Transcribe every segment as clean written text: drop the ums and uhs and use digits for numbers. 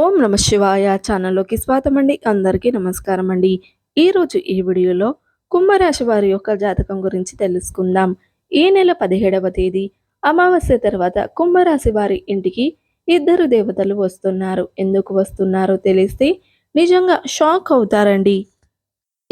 ఓం నమ శివాయ ఛానల్లోకి స్వాగతం అండి. అందరికీ నమస్కారం అండి. ఈరోజు ఈ వీడియోలో కుంభరాశి వారి యొక్క జాతకం గురించి తెలుసుకుందాం. ఈ నెల 17వ తేదీ అమావాస్య తర్వాత కుంభరాశి వారి ఇంటికి ఇద్దరు దేవతలు వస్తున్నారు. ఎందుకు వస్తున్నారో తెలిస్తే నిజంగా షాక్ అవుతారండి.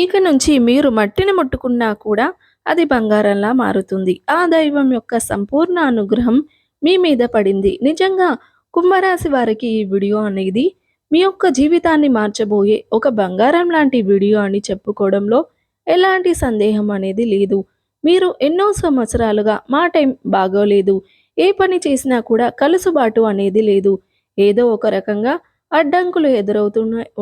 ఇక నుంచి మీరు మట్టిని ముట్టుకున్నా కూడా అది బంగారంలా మారుతుంది. ఆ దైవం యొక్క సంపూర్ణ అనుగ్రహం మీ మీద పడింది. నిజంగా కుంభరాశి వారికి ఈ వీడియో అనేది మీ యొక్క జీవితాన్ని మార్చబోయే ఒక బంగారం లాంటి వీడియో అని చెప్పుకోవడంలో ఎలాంటి సందేహం అనేది లేదు. మీరు ఎన్నో సంవత్సరాలుగా మా టైం బాగోలేదు, ఏ పని చేసినా కూడా కలుసుబాటు అనేది లేదు, ఏదో ఒక రకంగా అడ్డంకులు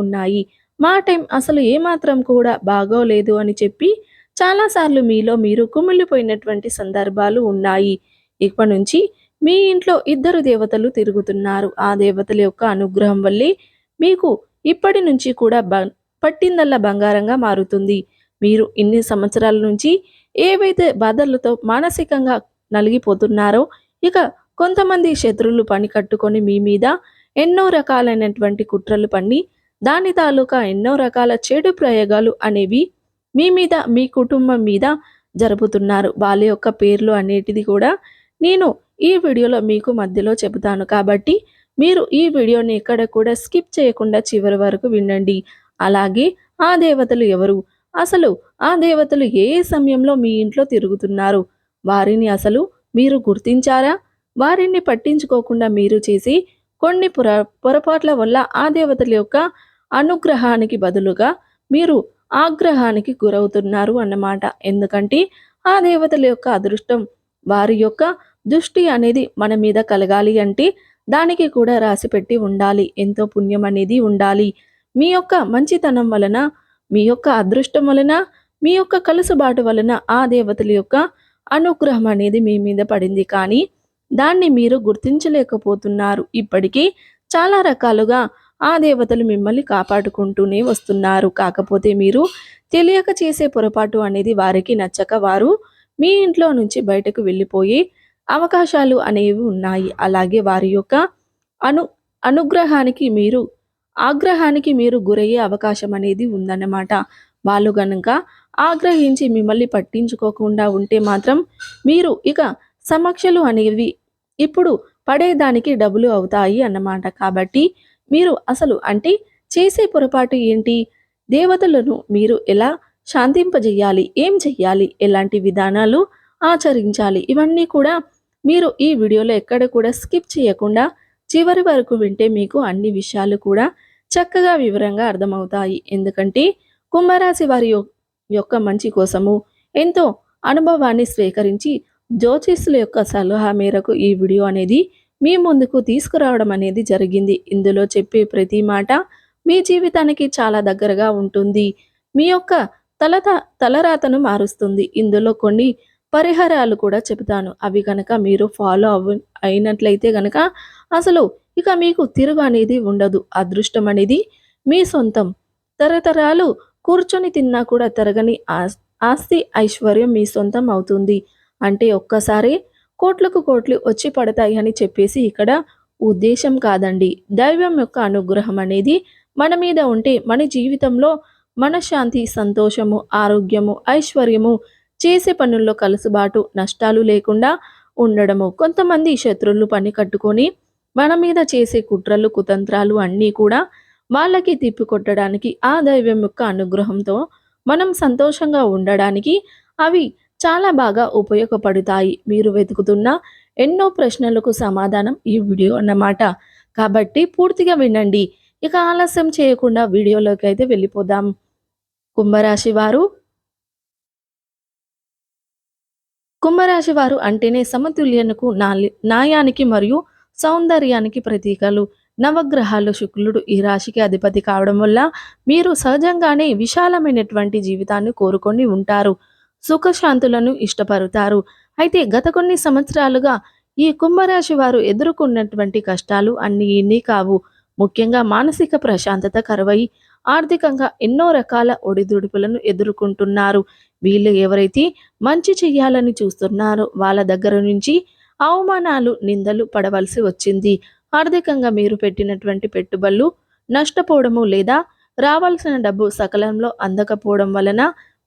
ఉన్నాయి, మా టైం అసలు ఏమాత్రం కూడా బాగోలేదు అని చెప్పి చాలాసార్లు మీలో మీరు కుమిలిపోయినటువంటి సందర్భాలు ఉన్నాయి. ఇప్పటి నుంచి మీ ఇంట్లో ఇద్దరు దేవతలు తిరుగుతున్నారు. ఆ దేవతల యొక్క అనుగ్రహం వల్లే మీకు ఇప్పటి నుంచి కూడా పట్టిందల్లా బంగారంగా మారుతుంది. మీరు ఇన్ని సంవత్సరాల నుంచి ఏవైతే బాధలతో మానసికంగా నలిగిపోతున్నారో, ఇక కొంతమంది శత్రువులు పని కట్టుకొని మీ మీద ఎన్నో రకాలైనటువంటి కుట్రలు పన్ని దాని తాలూకా ఎన్నో రకాల చెడు ప్రయోగాలు అనేవి మీ మీద మీ కుటుంబం మీద జరుపుతున్నారు. వాళ్ళ యొక్క పేర్లు అనేటిది కూడా నేను ఈ వీడియోలో మీకు మధ్యలో చెబుతాను. కాబట్టి మీరు ఈ వీడియోని ఎక్కడ కూడా స్కిప్ చేయకుండా చివరి వరకు వినండి. అలాగే ఆ దేవతలు ఎవరు, అసలు ఆ దేవతలు ఏ ఏ సమయంలో మీ ఇంట్లో తిరుగుతున్నారు, వారిని అసలు మీరు గుర్తించారా, వారిని పట్టించుకోకుండా మీరు చేసి కొన్ని పొరపాట్ల వల్ల ఆ దేవతల యొక్క అనుగ్రహానికి బదులుగా మీరు ఆగ్రహానికి గురవుతున్నారు అన్నమాట. ఎందుకంటే ఆ దేవతల యొక్క అదృష్టం, వారి యొక్క దృష్టి అనేది మన మీద కలగాలి అంటే దానికి కూడా రాసిపెట్టి ఉండాలి. ఎంతో పుణ్యం అనేది ఉండాలి. మీ యొక్క మంచితనం వలన, మీ యొక్క అదృష్టం వలన, మీ యొక్క కలుసుబాటు వలన ఆ దేవతల యొక్క అనుగ్రహం అనేది మీ మీద పడింది. కానీ దాన్ని మీరు గుర్తించలేకపోతున్నారు. ఇప్పటికీ చాలా రకాలుగా ఆ దేవతలు మిమ్మల్ని కాపాడుకుంటూనే వస్తున్నారు. కాకపోతే మీరు తెలియక చేసే పొరపాటు అనేది వారికి నచ్చక వారు మీ ఇంట్లో నుంచి బయటకు వెళ్ళిపోయి అవకాశాలు అనేవి ఉన్నాయి. అలాగే వారి యొక్క అను అనుగ్రహానికి మీరు ఆగ్రహానికి మీరు గురయ్యే అవకాశం అనేది ఉందన్నమాట. వాళ్ళు గనుక ఆగ్రహించి మిమ్మల్ని పట్టించుకోకుండా ఉంటే మాత్రం మీరు ఇక సమస్యలు అనేవి ఇప్పుడు పడేదానికి డబ్బులు అవుతాయి అన్నమాట. కాబట్టి మీరు అసలు అంటే చేసే పొరపాటు ఏంటి, దేవతలను మీరు ఎలా శాంతింపజేయాలి, ఏం చెయ్యాలి, ఎలాంటి విధానాలు ఆచరించాలి, ఇవన్నీ కూడా మీరు ఈ వీడియోలో ఎక్కడ కూడా స్కిప్ చేయకుండా చివరి వరకు వింటే మీకు అన్ని విషయాలు కూడా చక్కగా వివరంగా అర్థమవుతాయి. ఎందుకంటే కుంభరాశి వారి యొక్క మంచి కోసము ఎంతో అనుభవాన్ని స్వీకరించి జ్యోతిష్యుల యొక్క సలహా మేరకు ఈ వీడియో అనేది మీ ముందుకు తీసుకురావడం అనేది జరిగింది. ఇందులో చెప్పే ప్రతి మాట మీ జీవితానికి చాలా దగ్గరగా ఉంటుంది. మీ యొక్క తలరాతను మారుస్తుంది. ఇందులో కొన్ని పరిహారాలు కూడా చెబుతాను. అవి కనుక మీరు ఫాలో అయినట్లయితే కనుక అసలు ఇక మీకు తిరుగు అనేది ఉండదు. అదృష్టం అనేది మీ సొంతం. తరతరాలు కూర్చొని తిన్నా కూడా తరగని ఆస్తి ఐశ్వర్యం మీ సొంతం అవుతుంది. అంటే ఒక్కసారి కోట్లకు కోట్లు వచ్చి పడతాయి అని చెప్పేసి ఇక్కడ ఉద్దేశం కాదండి. దైవం యొక్క అనుగ్రహం అనేది మన మీద ఉంటే మన జీవితంలో మనశ్శాంతి, సంతోషము, ఆరోగ్యము, ఐశ్వర్యము, చేసే పనుల్లో కలుసుబాటు, నష్టాలు లేకుండా ఉండడము. కొంతమంది శత్రువులు పని కట్టుకొని మన మీద చేసే కుట్రలు, కుతంత్రాలు అన్నీ కూడా వాళ్ళకి తిప్పికొట్టడానికి ఆ దైవం యొక్క అనుగ్రహంతో మనం సంతోషంగా ఉండడానికి అవి చాలా బాగా ఉపయోగపడతాయి. మీరు వెతుకుతున్న ఎన్నో ప్రశ్నలకు సమాధానం ఈ వీడియో అన్నమాట. కాబట్టి పూర్తిగా వినండి. ఇక ఆలస్యం చేయకుండా వీడియోలోకి అయితే వెళ్ళిపోదాం. కుంభరాశి వారు కుంభరాశి వారు అంటేనే సమతుల్యతకు, న్యాయానికి మరియు సౌందర్యానికి ప్రతీకలు. నవగ్రహాలు శుక్రుడు ఈ రాశికి అధిపతి కావడం వల్ల మీరు సహజంగానే విశాలమైనటువంటి జీవితాన్ని కోరుకొని ఉంటారు. సుఖశాంతులను ఇష్టపడతారు. అయితే గత కొన్ని సంవత్సరాలుగా ఈ కుంభరాశి వారు ఎదుర్కొన్నటువంటి కష్టాలు అన్నీ ఇన్ని కావు. ముఖ్యంగా మానసిక ప్రశాంతత కరువై ఆర్థికంగా ఎన్నో రకాల ఒడిదుడుకులను ఎదుర్కొంటున్నారు. వీళ్ళు ఎవరైతే మంచి చెయ్యాలని చూస్తున్నారో వాళ్ళ దగ్గర నుంచి అవమానాలు, నిందలు పడవలసి వచ్చింది. ఆర్థికంగా మీరు పెట్టినటువంటి పెట్టుబడులు నష్టపోవడము లేదా రావాల్సిన డబ్బు సకాలంలో అందకపోవడం వలన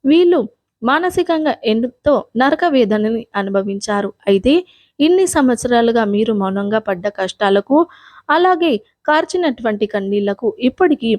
వీళ్ళు మానసికంగా ఎంతో నరక వేదనని అనుభవించారు. అయితే ఇన్ని సంవత్సరాలుగా మీరు మౌనంగా పడ్డ కష్టాలకు, అలాగే కార్చినటువంటి కన్నీళ్లకు ఇప్పటికీ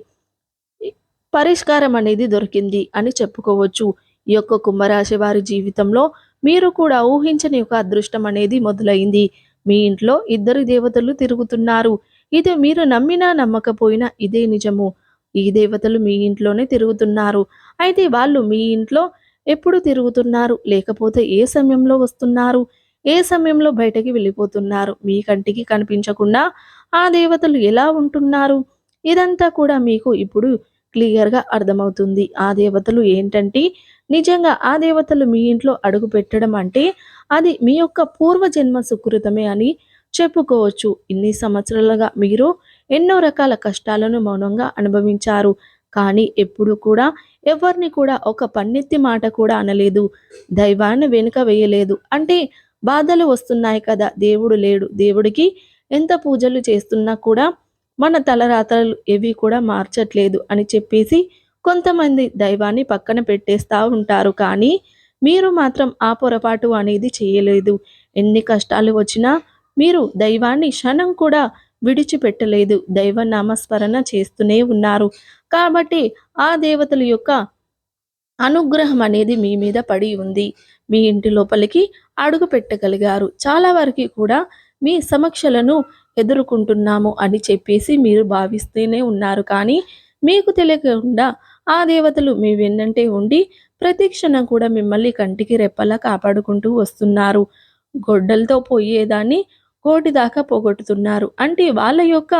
పరిష్కారం అనేది దొరికింది అని చెప్పుకోవచ్చు. ఈ యొక్క కుంభరాశి వారి జీవితంలో మీరు కూడా ఊహించని ఒక అదృష్టం అనేది మొదలైంది. మీ ఇంట్లో ఇద్దరు దేవతలు తిరుగుతున్నారు. ఇది మీరు నమ్మినా నమ్మకపోయినా ఇదే నిజము. ఈ దేవతలు మీ ఇంట్లోనే తిరుగుతున్నారు. అయితే వాళ్ళు మీ ఇంట్లో ఎప్పుడు తిరుగుతున్నారు, లేకపోతే ఏ సమయంలో వస్తున్నారు, ఏ సమయంలో బయటకి వెళ్ళిపోతున్నారు, మీ కంటికి కనిపించకుండా ఆ దేవతలు ఎలా ఉంటున్నారు, ఇదంతా కూడా మీకు ఇప్పుడు క్లియర్‌గా అర్థమవుతుంది. ఆ దేవతలు ఏంటంటే, నిజంగా ఆ దేవతలు మీ ఇంట్లో అడుగు పెట్టడం అంటే, అది మీ యొక్క పూర్వజన్మ సుకృతమే అని చెప్పుకోవచ్చు. ఇన్ని సంవత్సరాలుగా మీరు ఎన్నో రకాల కష్టాలను మౌనంగా అనుభవించారు. కానీ ఎప్పుడు కూడా ఎవరిని కూడా ఒక పన్నెత్తి మాట కూడా అనలేదు. దైవాన్ని వెనుక వేయలేదు. అంటే బాధలు వస్తున్నాయి కదా! దేవుడు లేడు. దేవుడికి ఎంత పూజలు చేస్తున్నా కూడా మన తలరాతలు ఏవి కూడా మార్చట్లేదు అని చెప్పేసి కొంతమంది దైవాన్ని పక్కన పెట్టేస్తా ఉంటారు. కానీ మీరు మాత్రం ఆ పొరపాటు అనేది చేయలేదు. ఎన్ని కష్టాలు వచ్చినా మీరు దైవాన్ని క్షణం కూడా విడిచిపెట్టలేదు. దైవ నామస్మరణ చేస్తూనే ఉన్నారు. కాబట్టి ఆ దేవతల యొక్క అనుగ్రహం అనేది మీ మీద పడి ఉంది. మీ ఇంటి లోపలికి అడుగు పెట్టగలిగారు. చాలా వరకి కూడా మీ సమస్యలను ఎదుర్కొంటున్నాము అని చెప్పేసి మీరు భావిస్తూనే ఉన్నారు. కానీ మీకు తెలియకుండా ఆ దేవతలు మీ వెన్నంటే ఉండి ప్రతి క్షణం కూడా మిమ్మల్ని కంటికి రెప్పలా కాపాడుకుంటూ వస్తున్నారు. గొడ్డలతో పోయేదాన్ని కోటి దాకా పోగొట్టుతున్నారు. అంటే వాళ్ళ యొక్క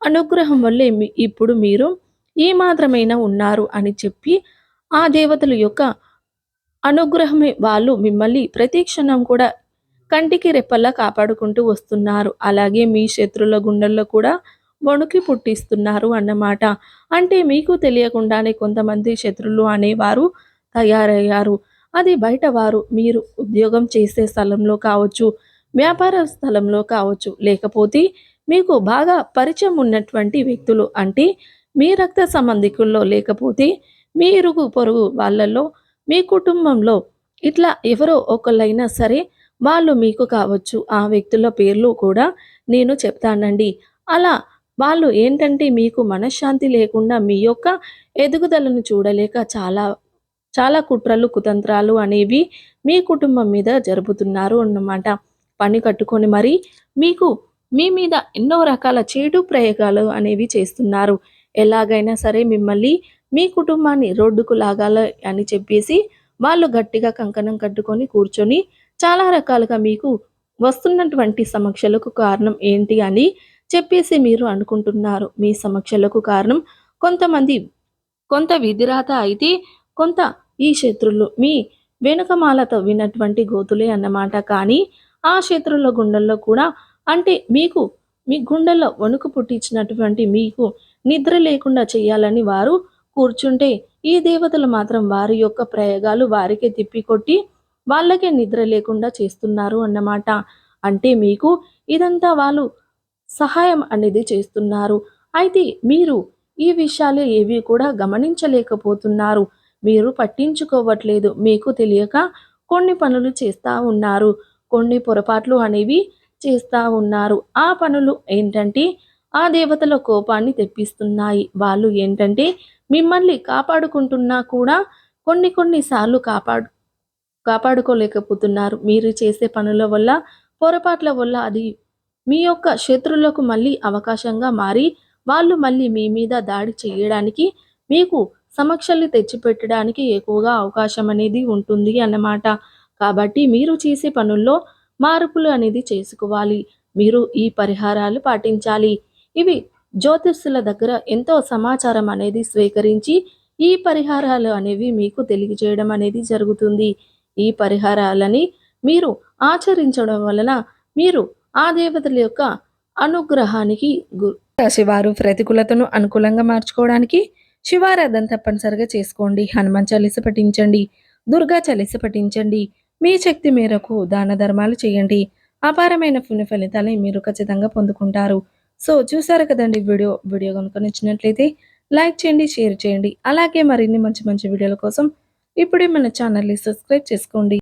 అనుగ్రహం వల్లే ఇప్పుడు మీరు ఈ మాత్రమైనా ఉన్నారు అని చెప్పి ఆ దేవతల యొక్క అనుగ్రహమే వాళ్ళు మిమ్మల్ని ప్రతి క్షణం కూడా కంటికి రెప్పల్లా కాపాడుకుంటూ వస్తున్నారు. అలాగే మీ శత్రుల గుండెల్లో కూడా వణుకి పుట్టిస్తున్నారు అన్నమాట. అంటే మీకు తెలియకుండానే కొంతమంది శత్రులు అనేవారు తయారయ్యారు. అది బయట వారు, మీరు ఉద్యోగం చేసే స్థలంలో కావచ్చు, వ్యాపార స్థలంలో కావచ్చు, లేకపోతే మీకు బాగా పరిచయం ఉన్నటువంటి వ్యక్తులు, అంటే మీ రక్త సంబంధికుల్లో, లేకపోతే మీ ఇరుగు పొరుగు వాళ్ళల్లో, మీ కుటుంబంలో ఇట్లా ఎవరో ఒకళ్ళైనా సరే వాళ్ళు మీకు కావచ్చు. ఆ వ్యక్తుల పేర్లు కూడా నేను చెప్తానండి. అలా వాళ్ళు ఏంటంటే మీకు మనశ్శాంతి లేకుండా మీ యొక్క ఎదుగుదలను చూడలేక చాలా చాలా కుట్రలు, కుతంత్రాలు అనేవి మీ కుటుంబం మీద జరుపుతున్నారు అన్నమాట. పని కట్టుకొని మరి మీకు మీ మీద ఎన్నో రకాల చెడు ప్రయోగాలు అనేవి చేస్తున్నారు. ఎలాగైనా సరే మిమ్మల్ని, మీ కుటుంబాన్ని రోడ్డుకు లాగాలి అని చెప్పేసి వాళ్ళు గట్టిగా కంకణం కట్టుకొని కూర్చొని చాలా రకాలుగా మీకు వస్తున్నటువంటి సమస్యలకు కారణం ఏంటి అని చెప్పేసి మీరు అనుకుంటున్నారు. మీ సమస్యలకు కారణం కొంతమంది కొంత విధిరాత అయితే, కొంత ఈ శత్రులు మీ వెనుకమాల తవ్వినటువంటి గోతులే అన్నమాట. కానీ ఆ శత్రుల గుండెల్లో కూడా, అంటే మీకు మీ గుండెల్లో వణుకు పుట్టించినటువంటి మీకు నిద్ర లేకుండా చేయాలని వారు కూర్చుంటే, ఈ దేవతలు మాత్రం వారి యొక్క ప్రయోగాలు వారికే తిప్పికొట్టి వాళ్ళకే నిద్ర లేకుండా చేస్తున్నారు అన్నమాట. అంటే మీకు ఇదంతా వాళ్ళు సహాయం అనేది చేస్తున్నారు. అయితే మీరు ఈ విషయాలు ఏవి కూడా గమనించలేకపోతున్నారు. మీరు పట్టించుకోవట్లేదు. మీకు తెలియక కొన్ని పనులు చేస్తా ఉన్నారు. కొన్ని పొరపాట్లు అనేవి చేస్తా ఉన్నారు. ఆ పనులు ఏంటంటే ఆ దేవతల కోపాన్ని తెప్పిస్తున్నాయి. వాళ్ళు ఏంటంటే మిమ్మల్ని కాపాడుకుంటున్నా కూడా కొన్ని కొన్ని సార్లు కాపాడుకోలేకపోతున్నారు. మీరు చేసే పనుల వల్ల, పొరపాట్ల వల్ల అది మీ యొక్క శత్రువులకు మళ్ళీ అవకాశంగా మారి, వాళ్ళు మళ్ళీ మీ మీద దాడి చేయడానికి, మీకు సమస్యలు తెచ్చిపెట్టడానికి ఎక్కువగా అవకాశం అనేది ఉంటుంది అన్నమాట. కాబట్టి మీరు చేసే పనుల్లో మార్పులు అనేది చేసుకోవాలి. మీరు ఈ పరిహారాలు పాటించాలి. ఇవి జ్యోతిష్యుల దగ్గర ఎంతో సమాచారం అనేది స్వీకరించి ఈ పరిహారాలు అనేవి మీకు తెలియజేయడం అనేది జరుగుతుంది. ఈ పరిహారాలని మీరు ఆచరించడం వలన మీరు ఆ దేవతల యొక్క అనుగ్రహానికి రాశివారు ప్రతికూలతను అనుకూలంగా మార్చుకోవడానికి శివారాధన తప్పనిసరిగా చేసుకోండి. హనుమాన్ చాలీస పఠించండి. దుర్గా చాలీస పఠించండి. మీ శక్తి మేరకు దాన ధర్మాలు చేయండి. అపారమైన పుణ్య ఫలితాలని మీరు ఖచ్చితంగా పొందుకుంటారు. సో చూసారు కదండీ వీడియో గనుక నచ్చినట్లయితే లైక్ చేయండి, షేర్ చేయండి. అలాగే మరిన్ని మంచి మంచి వీడియోల కోసం ఇప్పుడే మన ఛానల్‌ని సబ్స్క్రైబ్ చేసుకోండి.